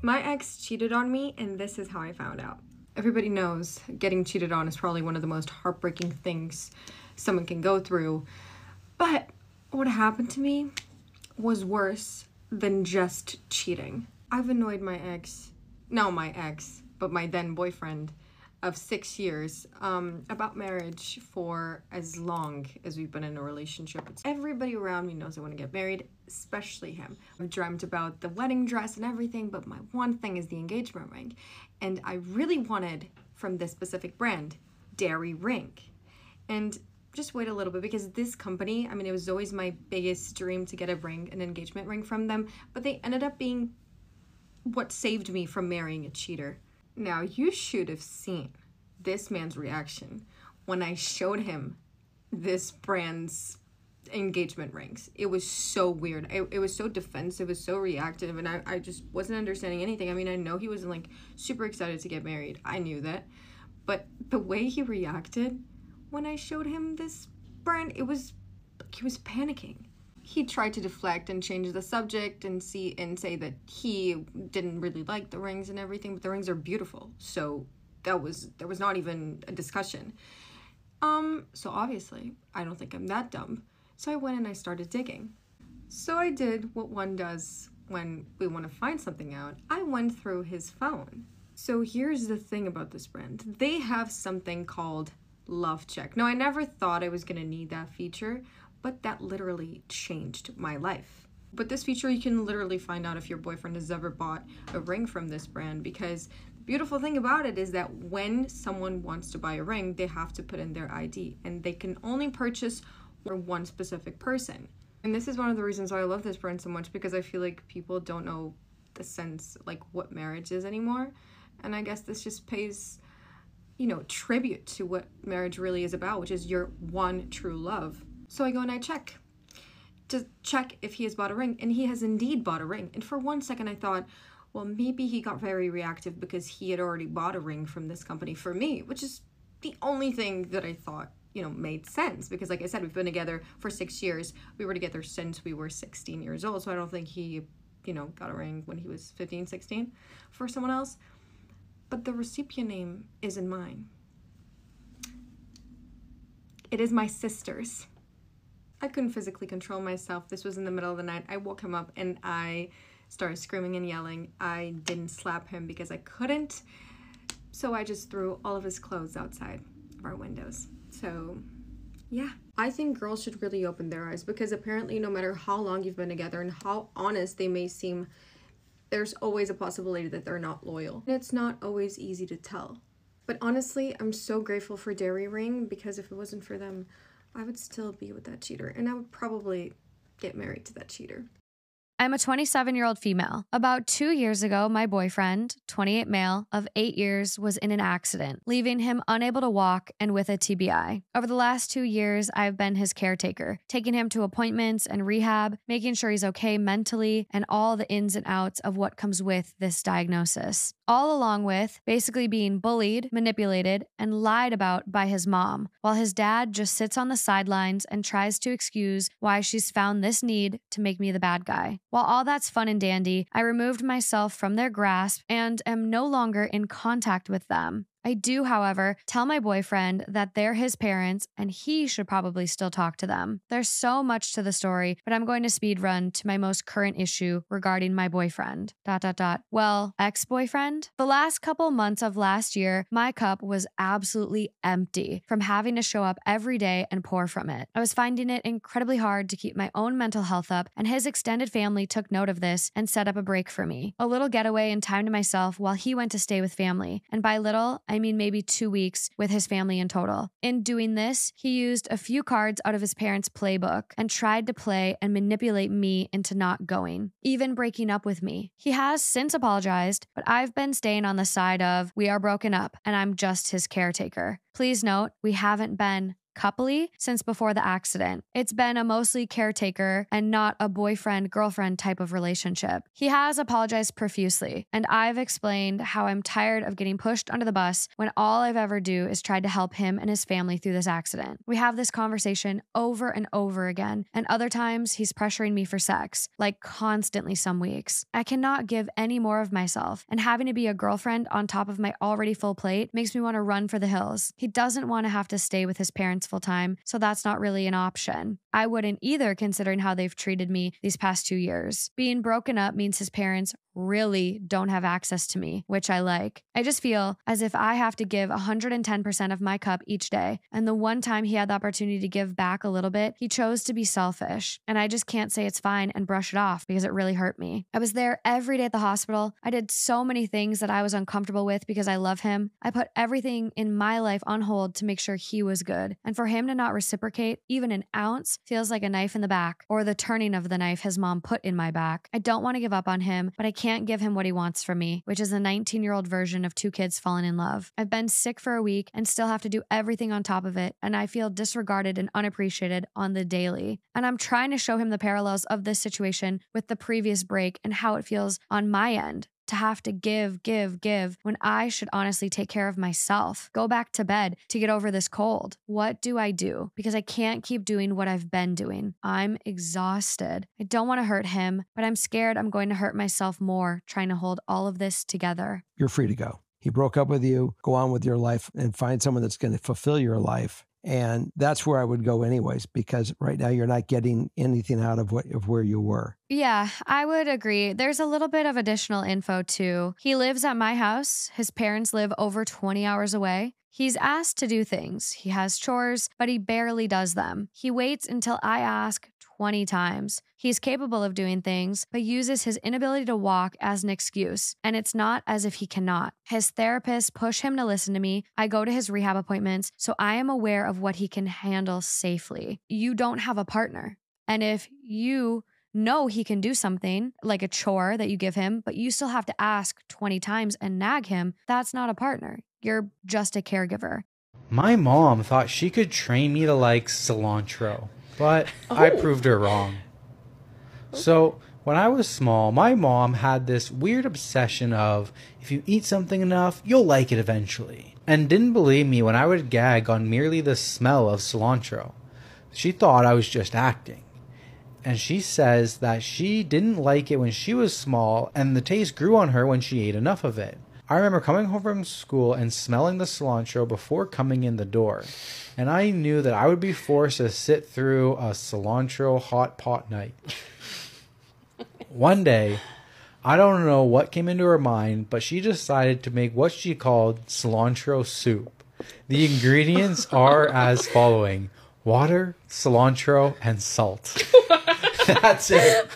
My ex cheated on me, and this is how I found out. Everybody knows getting cheated on is probably one of the most heartbreaking things someone can go through. But what happened to me was worse than just cheating. I've annoyed my ex, no, my ex, but my then boyfriend of 6 years about marriage for as long as we've been in a relationship. Everybody around me knows I want to get married, especially him. I've dreamt about the wedding dress and everything, but my one thing is the engagement ring. And I really wanted, from this specific brand, Dairy Ring. And just wait a little bit, because this company, I mean, it was always my biggest dream to get a ring, an engagement ring from them, but they ended up being what saved me from marrying a cheater. Now, you should have seen this man's reaction when I showed him this brand's engagement rings. It was so weird. It was so defensive, it was so reactive, and I just wasn't understanding anything. I mean, I know he wasn't like super excited to get married. I knew that. But the way he reacted when I showed him this brand, he was panicking. He tried to deflect and change the subject and say that he didn't really like the rings and everything, but the rings are beautiful. So there was not even a discussion. So obviously, I don't think I'm that dumb. So I went and I started digging. So I did what one does when we want to find something out. I went through his phone. So here's the thing about this brand. They have something called Love Check. Now, I never thought I was going to need that feature, but that literally changed my life. But this feature, you can literally find out if your boyfriend has ever bought a ring from this brand, because the beautiful thing about it is that when someone wants to buy a ring, they have to put in their ID, and they can only purchase for one specific person. And this is one of the reasons why I love this brand so much, because I feel like people don't know the sense, like what marriage is anymore. And I guess this just pays, tribute to what marriage really is about, which is your one true love. So I go and I check to check if he has bought a ring, and he has indeed bought a ring. And for 1 second I thought, well, maybe he got very reactive because he had already bought a ring from this company for me, which is the only thing that I thought, made sense, because like I said, we've been together for 6 years. We were together since we were 16 years old, so I don't think he, got a ring when he was 15, 16 for someone else. But the recipient name isn't mine. It is my sister's. I couldn't physically control myself. This was in the middle of the night. I woke him up and I started screaming and yelling. I didn't slap him because I couldn't. So I just threw all of his clothes outside of our windows. So yeah, I think girls should really open their eyes, because apparently no matter how long you've been together and how honest they may seem, there's always a possibility that they're not loyal. And it's not always easy to tell. But honestly, I'm so grateful for Dairy Ring, because if it wasn't for them, I would still be with that cheater, and I would probably get married to that cheater. I'm a 27-year-old female. About 2 years ago, my boyfriend, 28 male, of 8 years, was in an accident, leaving him unable to walk and with a TBI. Over the last 2 years, I've been his caretaker, taking him to appointments and rehab, making sure he's okay mentally, and all the ins and outs of what comes with this diagnosis. All along with basically being bullied, manipulated, and lied about by his mom, while his dad just sits on the sidelines and tries to excuse why she's found this need to make me the bad guy. While all that's fun and dandy, I removed myself from their grasp and am no longer in contact with them. I do, however, tell my boyfriend that they're his parents and he should probably still talk to them. There's so much to the story, but I'm going to speed run to my most current issue regarding my boyfriend. Well, ex-boyfriend? The last couple months of last year, my cup was absolutely empty from having to show up every day and pour from it. I was finding it incredibly hard to keep my own mental health up, and his extended family took note of this and set up a break for me. A little getaway and time to myself while he went to stay with family. And by little, I mean maybe 2 weeks with his family in total. In doing this, he used a few cards out of his parents' playbook and tried to play and manipulate me into not going, even breaking up with me. He has since apologized, but I've been staying on the side of we are broken up and I'm just his caretaker. Please note, we haven't been coupley since before the accident. It's been a mostly caretaker and not a boyfriend-girlfriend type of relationship. He has apologized profusely, and I've explained how I'm tired of getting pushed under the bus when all I've ever do is try to help him and his family through this accident. We have this conversation over and over again, and other times he's pressuring me for sex, like constantly some weeks. I cannot give any more of myself, and having to be a girlfriend on top of my already full plate makes me want to run for the hills. He doesn't want to have to stay with his parents full time, so that's not really an option. I wouldn't either, considering how they've treated me these past 2 years. Being broken up means his parents really don't have access to me, which I like. I just feel as if I have to give 110% of my cup each day, and the one time he had the opportunity to give back a little bit, he chose to be selfish, and I just can't say it's fine and brush it off because it really hurt me. I was there every day at the hospital. I did so many things that I was uncomfortable with because I love him. I put everything in my life on hold to make sure he was good, and for him to not reciprocate even an ounce feels like a knife in the back, or the turning of the knife his mom put in my back. I don't want to give up on him, but I can't give him what he wants from me, which is a 19-year-old version of two kids falling in love. I've been sick for a week and still have to do everything on top of it, and I feel disregarded and unappreciated on the daily. And I'm trying to show him the parallels of this situation with the previous break and how it feels on my end to have to give when I should honestly take care of myself. Go back to bed to get over this cold. What do I do? Because I can't keep doing what I've been doing. I'm exhausted. I don't want to hurt him, but I'm scared I'm going to hurt myself more trying to hold all of this together. You're free to go. He broke up with you. Go on with your life and find someone that's going to fulfill your life. And that's where I would go anyways, because right now you're not getting anything out of where you were. Yeah, I would agree. There's a little bit of additional info too. He lives at my house. His parents live over 20 hours away. He's asked to do things. He has chores, but he barely does them. He waits until I ask 20 times. He's capable of doing things, but uses his inability to walk as an excuse. And it's not as if he cannot. His therapists push him to listen to me. I go to his rehab appointments, so I am aware of what he can handle safely. You don't have a partner. And if you know he can do something, like a chore that you give him, but you still have to ask 20 times and nag him, that's not a partner. You're just a caregiver. My mom thought she could train me to like cilantro, but I proved her wrong. So when I was small, my mom had this weird obsession of if you eat something enough, you'll like it eventually, and didn't believe me when I would gag on merely the smell of cilantro. She thought I was just acting. And she says that she didn't like it when she was small, and the taste grew on her when she ate enough of it. I remember coming home from school and smelling the cilantro before coming in the door, and I knew that I would be forced to sit through a cilantro hot pot night. One day, I don't know what came into her mind, but she decided to make what she called cilantro soup. The ingredients are as following: water, cilantro, and salt. That's it.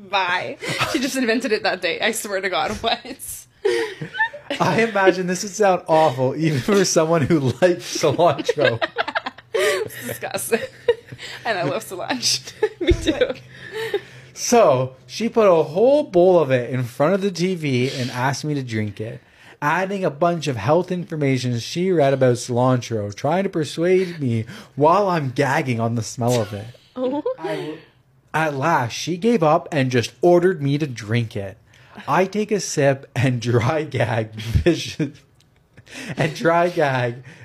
Bye. She just invented it that day. I swear to God. What? I imagine this would sound awful, even for someone who likes cilantro. It's disgusting. And I love cilantro. Me too. So, she put a whole bowl of it in front of the TV and asked me to drink it, adding a bunch of health information she read about cilantro, trying to persuade me while I'm gagging on the smell of it. At last, she gave up and just ordered me to drink it. I take a sip and dry gag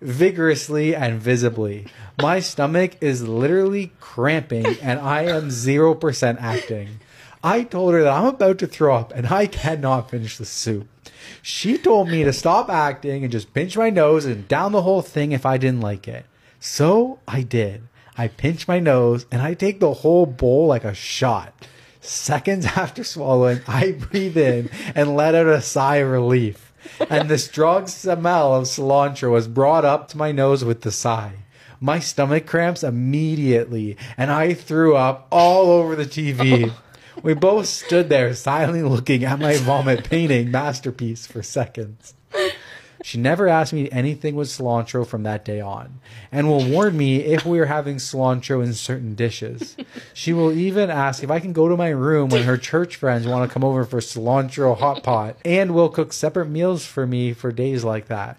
vigorously and visibly. My stomach is literally cramping and I am 0% acting. I told her that I'm about to throw up and I cannot finish the soup. She told me to stop acting and just pinch my nose and down the whole thing if I didn't like it. So I did. I pinch my nose and I take the whole bowl like a shot. Seconds after swallowing, I breathe in and let out a sigh of relief. And the strong smell of cilantro was brought up to my nose with the sigh. My stomach cramps immediately and I threw up all over the TV. We both stood there silently looking at my vomit painting masterpiece for seconds. She never asked me anything with cilantro from that day on, and will warn me if we are having cilantro in certain dishes. She will even ask if I can go to my room when her church friends want to come over for cilantro hot pot, and will cook separate meals for me for days like that.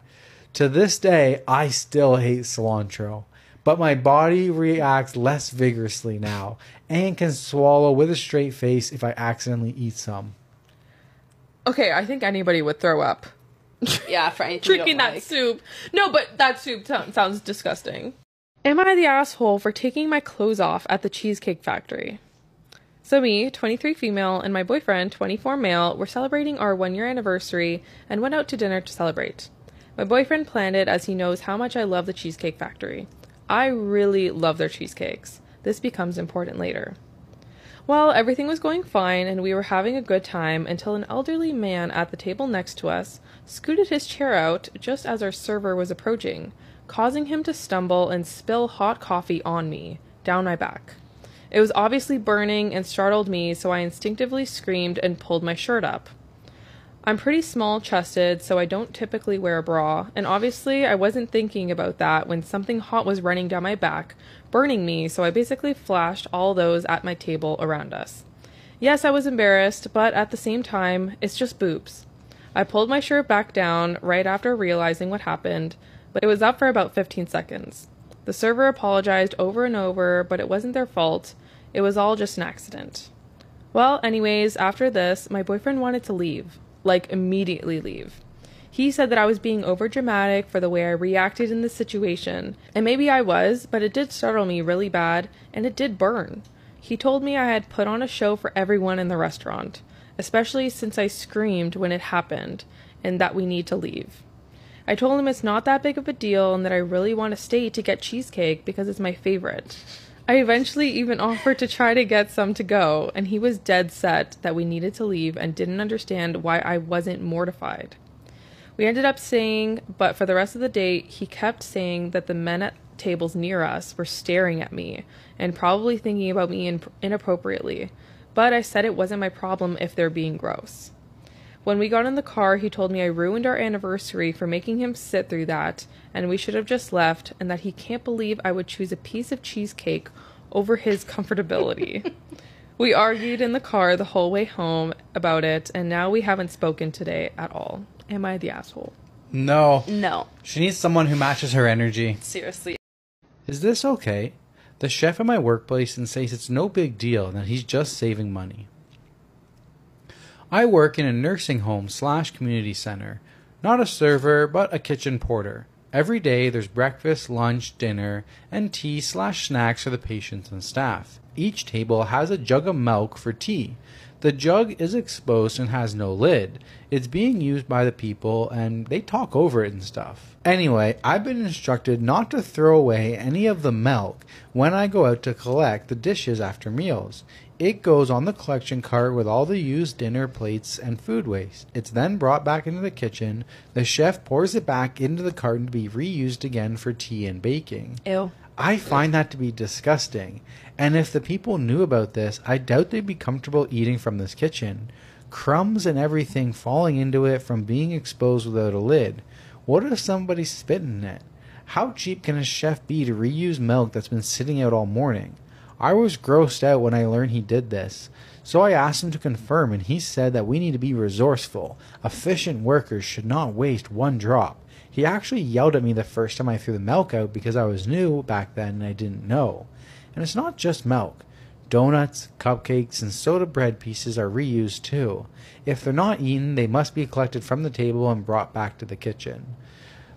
To this day, I still hate cilantro, but my body reacts less vigorously now and can swallow with a straight face if I accidentally eat some. Okay, I think anybody would throw up Yeah, for anything you drinking don't that like. soup. No, but that soup sounds disgusting. Am I the asshole for taking my clothes off at the Cheesecake Factory? So me, 23 female, and my boyfriend, 24 male, were celebrating our 1-year anniversary and went out to dinner to celebrate. My boyfriend planned it as he knows how much I love the Cheesecake Factory. I really love their cheesecakes. This becomes important later. Well, everything was going fine and we were having a good time until an elderly man at the table next to us scooted his chair out just as our server was approaching, causing him to stumble and spill hot coffee on me, down my back. It was obviously burning and startled me, so I instinctively screamed and pulled my shirt up. I'm pretty small-chested, so I don't typically wear a bra, and obviously I wasn't thinking about that when something hot was running down my back, burning me, so I basically flashed all those at my table around us. Yes, I was embarrassed, but at the same time, it's just boobs. I pulled my shirt back down right after realizing what happened, but it was up for about 15 seconds. The server apologized over and over, but it wasn't their fault. It was all just an accident. Well, anyways, after this, my boyfriend wanted to leave. Like, immediately leave. He said that I was being overdramatic for the way I reacted in this situation, and maybe I was, but it did startle me really bad, and it did burn. He told me I had put on a show for everyone in the restaurant, especially since I screamed when it happened, and that we need to leave. I told him it's not that big of a deal and that I really want to stay to get cheesecake because it's my favorite. I eventually even offered to try to get some to go, and he was dead set that we needed to leave and didn't understand why I wasn't mortified. We ended up staying, but for the rest of the day, he kept saying that the men at tables near us were staring at me and probably thinking about me inappropriately, but I said it wasn't my problem if they're being gross. When we got in the car, he told me I ruined our anniversary for making him sit through that, and we should have just left, and that he can't believe I would choose a piece of cheesecake over his comfortability. We argued in the car the whole way home about it, and now we haven't spoken today at all. Am I the asshole? No. No. She needs someone who matches her energy. Seriously. Is this okay? The chef at my workplace says it's no big deal and that he's just saving money. I work in a nursing home / community center. Not a server, but a kitchen porter. Every day there's breakfast, lunch, dinner, and tea / snacks for the patients and staff. Each table has a jug of milk for tea. The jug is exposed and has no lid. It's being used by the people and they talk over it and stuff. Anyway, I've been instructed not to throw away any of the milk when I go out to collect the dishes after meals. It goes on the collection cart with all the used dinner plates and food waste. It's then brought back into the kitchen. The chef pours it back into the carton to be reused again for tea and baking. Ew. I find that to be disgusting, and if the people knew about this, I doubt they'd be comfortable eating from this kitchen. Crumbs and everything falling into it from being exposed without a lid. What if somebody spit in it? How cheap can a chef be to reuse milk that's been sitting out all morning? I was grossed out when I learned he did this, so I asked him to confirm, and he said that we need to be resourceful. Efficient workers should not waste one drop. He actually yelled at me the first time I threw the milk out because I was new back then and I didn't know. And it's not just milk. Donuts, cupcakes, and soda bread pieces are reused too. If they're not eaten, they must be collected from the table and brought back to the kitchen.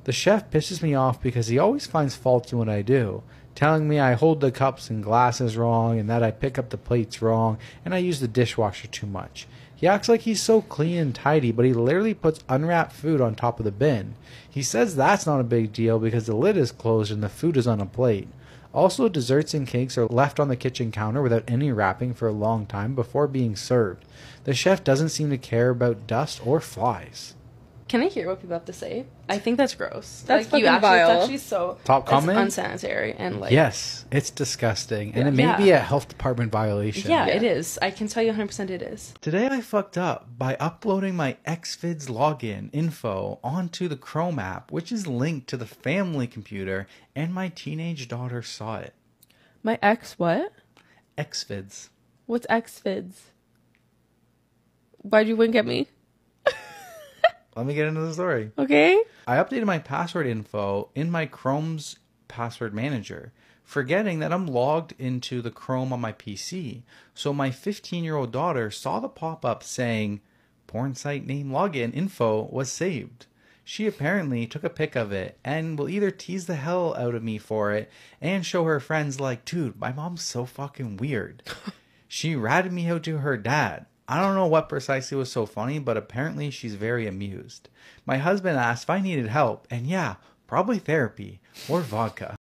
The chef pisses me off because he always finds faults in what I do, telling me I hold the cups and glasses wrong and that I pick up the plates wrong and I use the dishwasher too much. He acts like he's so clean and tidy, but he literally puts unwrapped food on top of the bin. He says that's not a big deal because the lid is closed and the food is on a plate. Also, desserts and cakes are left on the kitchen counter without any wrapping for a long time before being served. The chef doesn't seem to care about dust or flies. Can I hear what people have to say? I think that's gross. That's like, fucking vile. It's actually so Top comment? unsanitary and like Yes, it's disgusting, and it may Yeah. be a health department violation. Yeah, it is. I can tell you 100% it is. Today I fucked up by uploading my XVids login info onto the Chrome app, which is linked to the family computer, and my teenage daughter saw it. My ex what? XVids. What's XVids? Why'd you wink at me? let me get into the story. Okay. I updated my password info in my Chrome's password manager, forgetting that I'm logged into the Chrome on my PC. So my 15-year-old daughter saw the pop-up saying, porn site name login info was saved. She apparently took a pic of it and will either tease the hell out of me for it and show her friends like, dude, my mom's so fucking weird. She ratted me out to her dad. I don't know what precisely was so funny, but apparently she's very amused. My husband asked if I needed help, and yeah, probably therapy or vodka.